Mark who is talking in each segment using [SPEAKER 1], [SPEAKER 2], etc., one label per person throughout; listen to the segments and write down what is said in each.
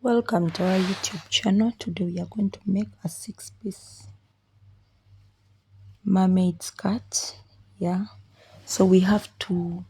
[SPEAKER 1] Welcome to our YouTube channel. Today we are going to make a 6-piece mermaid skirt. Yeah, so we have to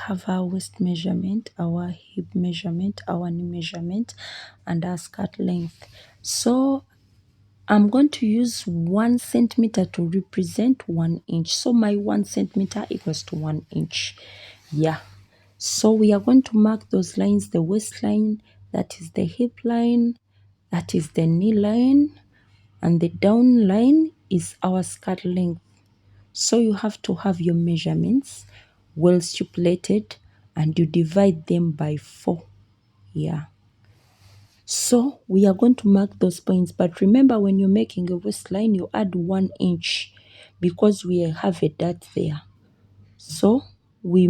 [SPEAKER 1] have our waist measurement, our hip measurement, our knee measurement, and our skirt length. So I'm going to use 1 centimeter to represent 1 inch. So my 1 centimeter equals to 1 inch. Yeah, so we are going to mark those lines: the waistline, that is the hip line, that is the knee line, and the down line is our skirt length. So you have to have your measurements well stipulated and you divide them by 4. Yeah. So we are going to mark those points, but remember, when you're making a waistline, you add 1 inch because we have a dart there. So we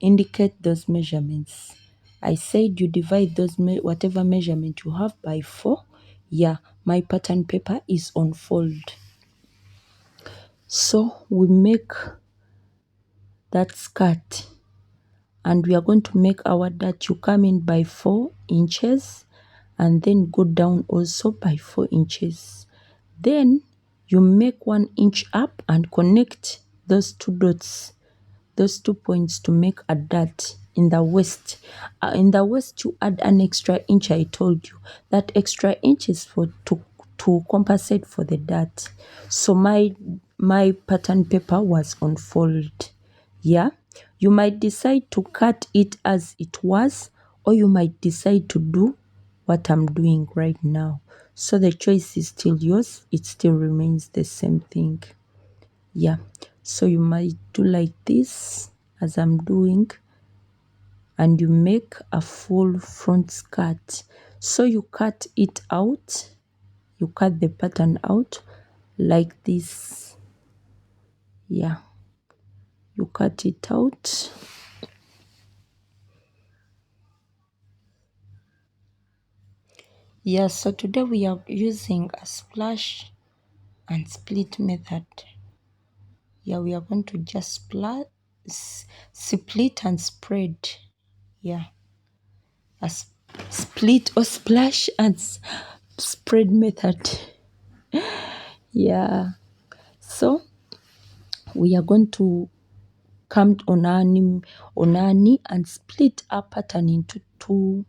[SPEAKER 1] indicate those measurements. I said you divide those whatever measurement you have by 4. Yeah, my pattern paper is on fold. So we make that skirt and we are going to make our dart. You come in by 4 inches and then go down also by 4 inches. Then you make 1 inch up and connect those 2 dots, those 2 points, to make a dart in the waist. In the waist you add an extra inch. I told you that extra inch is to compensate for the dart. So my pattern paper was on fold. Yeah, you might decide to cut it as it was, or you might decide to do what I'm doing right now. So the choice is still yours. It still remains the same thing. Yeah, so you might do like this as I'm doing, and you make a full front skirt. So you cut it out, you cut the pattern out like this. Yeah, you cut it out. Yeah, so today we are using a splash and split method. Yeah, we are going to just split and spread. Yeah, a split or splash and spread method. Yeah, so we are going to come on our knee and split our pattern into 2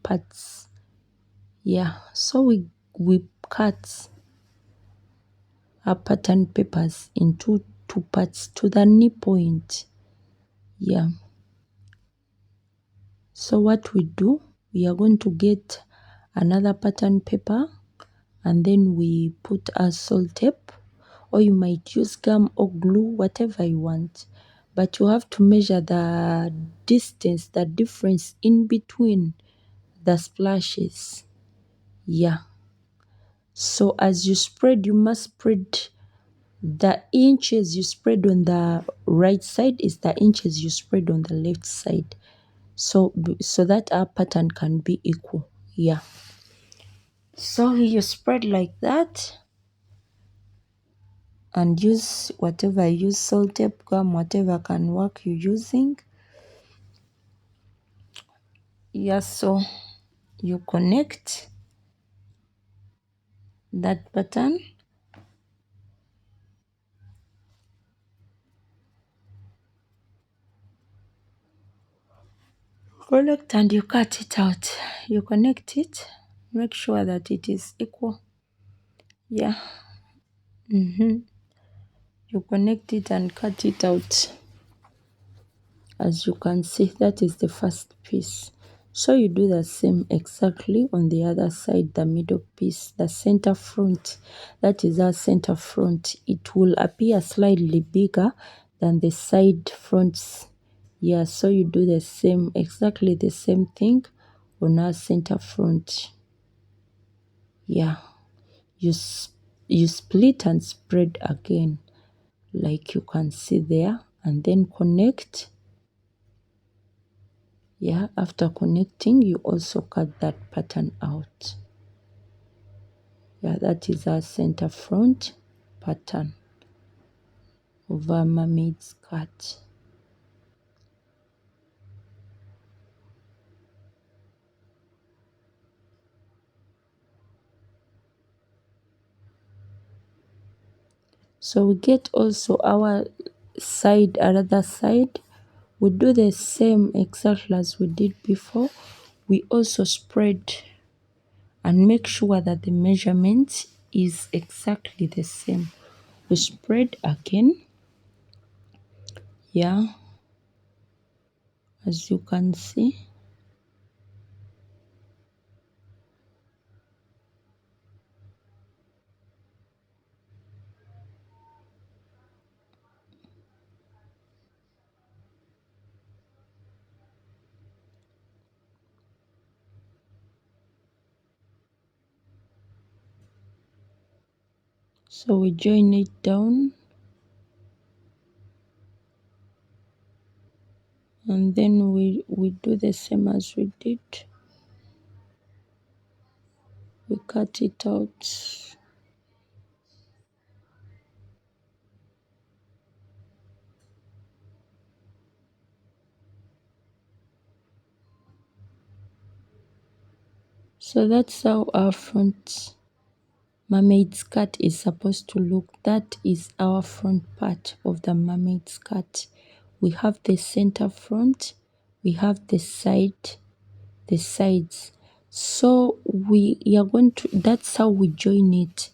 [SPEAKER 1] parts. Yeah, so we cut our pattern papers into 2 parts to the knee point. Yeah, so what we do, we are going to get another pattern paper and then we put a salt tape, or you might use gum or glue, whatever you want. But you have to measure the distance, the difference in between the splashes. Yeah. So as you spread, you must spread the inches you spread on the right side is the inches you spread on the left side. So that our pattern can be equal. Yeah. So you spread like that and use whatever, use salt tape, gum, whatever can work you're using. Yeah, so you connect that pattern. Connect and you cut it out. You connect it, make sure that it is equal. Yeah. You connect it and cut it out. As you can see, that is the first piece. So you do the same exactly on the other side, the middle piece, the center front. That is our center front. It will appear slightly bigger than the side fronts. Yeah, so you do the same, exactly the same thing on our center front. Yeah, you split and spread again, like you can see there, and then connect. Yeah, after connecting, you also cut that pattern out. Yeah, that is our center front pattern of our mermaid skirt. So we get also our side, another side. We do the same exactly as we did before. We also spread and make sure that the measurement is exactly the same. We spread again, yeah, as you can see. So we join it down, and then we do the same as we did. We cut it out. So that's how our front mermaid skirt is supposed to look. That is our front part of the mermaid skirt. We have the center front, we have the sides. So we are going to, that's how we join it.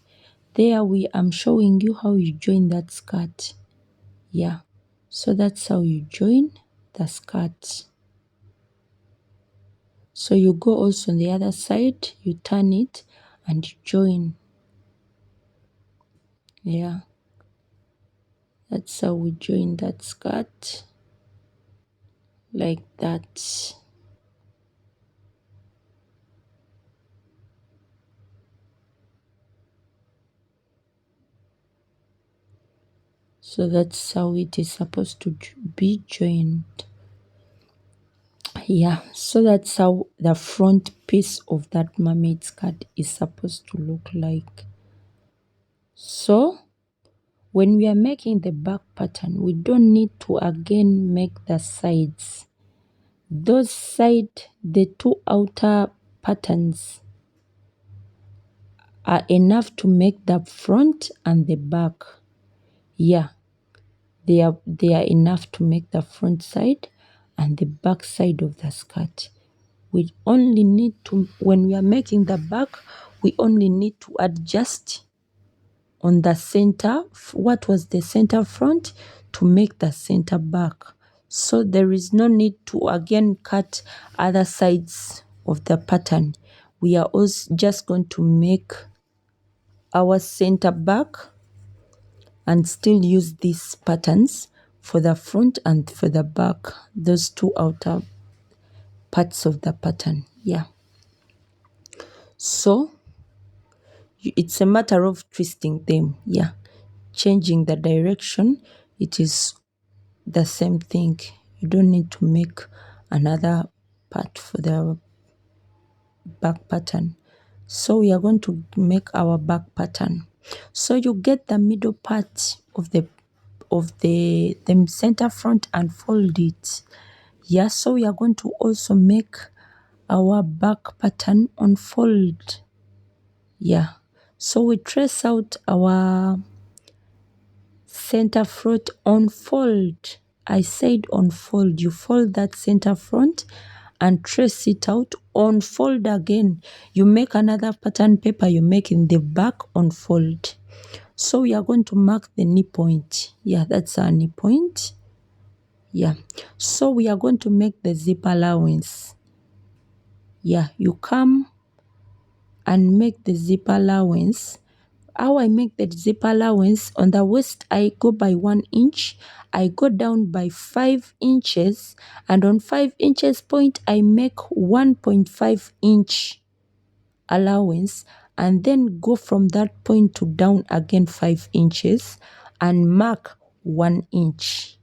[SPEAKER 1] There I'm showing you how you join that skirt. Yeah. So that's how you join the skirt. So you go also on the other side, you turn it and you join. Yeah. That's how we join that skirt. Like that. So that's how it is supposed to be joined. Yeah, so that's how the front piece of that mermaid skirt is supposed to look like. So when we are making the back pattern, we don't need to again make the sides. Those the two outer patterns are enough to make the front and the back. Yeah, they are enough to make the front side and the back side of the skirt. We only need to, when we are making the back, we only need to adjust on the center, what was the center front, to make the center back. So there is no need to again cut other sides of the pattern. We are also just going to make our center back and still use these patterns for the front and for the back, those two outer parts of the pattern. Yeah. So it's a matter of twisting them. Yeah. Changing the direction, it is the same thing. You don't need to make another part for the back pattern. So we are going to make our back pattern. So you get the middle part of the center front and fold it. Yeah, so we are going to also make our back pattern on fold. Yeah, so we trace out our center front on fold. I said on fold. You fold that center front and trace it out on fold again. You make another pattern paper, you make in the back on fold. So we are going to mark the knee point. Yeah, that's our knee point. Yeah, so we are going to make the zip allowance. Yeah, you come and make the zip allowance. How I make the zip allowance, on the waist I go by 1 inch, I go down by 5 inches, and on 5 inches point I make 1.5 inch allowance, and then go from that point to down again 5 inches and mark 1 inch.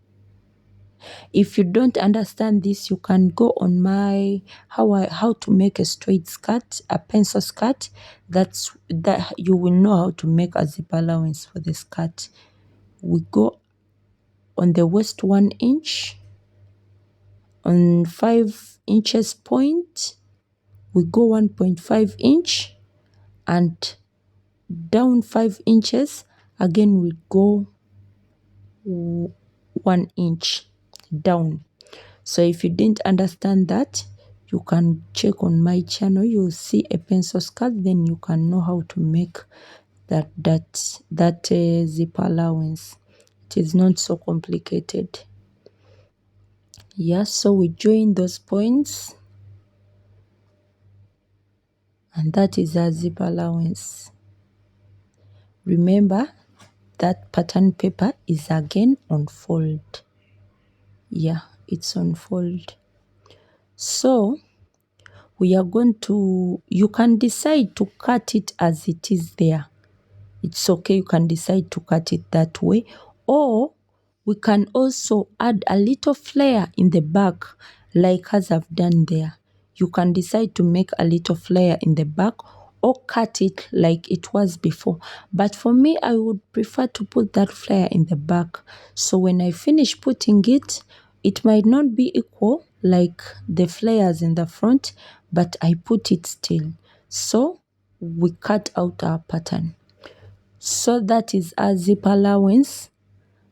[SPEAKER 1] If you don't understand this, you can go on my how to make a straight skirt, a pencil skirt. That you will know how to make a zip allowance for the skirt. We go on the waist 1 inch, on 5 inches point, we go 1.5 inch and down 5 inches Again we go 1 inch down. So if you didn't understand that, you can check on my channel. You'll see a pencil skirt, then you can know how to make that zip allowance. It is not so complicated. Yeah, so we join those points, and that is our zip allowance. Remember that pattern paper is again on fold. Yeah, it's on fold. So we are going to, you can decide to cut it as it is there. It's okay, you can decide to cut it that way, or we can also add a little flare in the back like as I've done there. You can decide to make a little flare in the back or cut it like it was before. But for me, I would prefer to put that flare in the back. So when I finish putting it, it might not be equal like the flares in the front, but I put it still. So we cut out our pattern. So that is our zip allowance.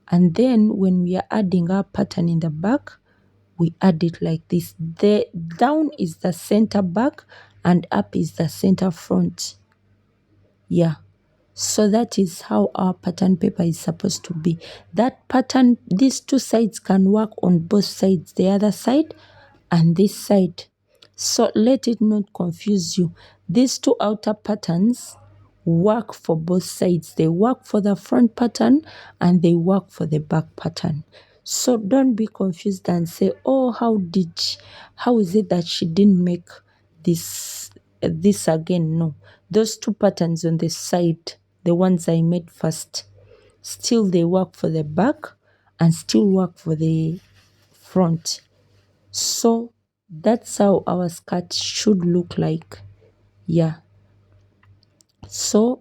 [SPEAKER 1] And then when we are adding our pattern in the back, we add it like this. The down is the center back and up is the center front. Yeah. So that is how our pattern paper is supposed to be. That pattern, these two sides can work on both sides, the other side and this side. So let it not confuse you. These two outer patterns work for both sides. They work for the front pattern and they work for the back pattern. So don't be confused and say, oh, how is it that she didn't make this again? No, those two patterns on the side, the ones I made first, still they work for the back and still work for the front. So that's how our skirt should look like. Yeah. So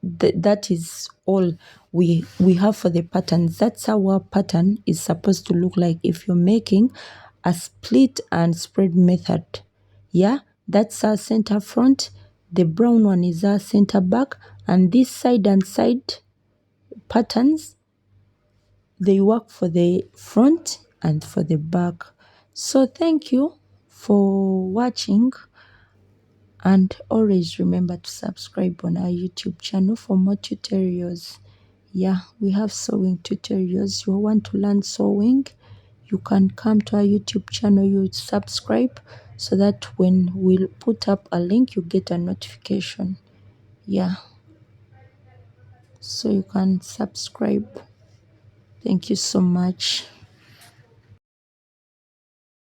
[SPEAKER 1] that is all we have for the patterns. That's how our pattern is supposed to look like if you're making a split and spread method. Yeah, that's our center front. The brown one is our center back, and this side and side patterns, they work for the front and for the back. So thank you for watching, and always remember to subscribe on our YouTube channel for more tutorials. Yeah, we have sewing tutorials. You want to learn sewing, you can come to our YouTube channel, you subscribe, so that when we'll put up a link, you get a notification. Yeah, so you can subscribe. Thank you so much.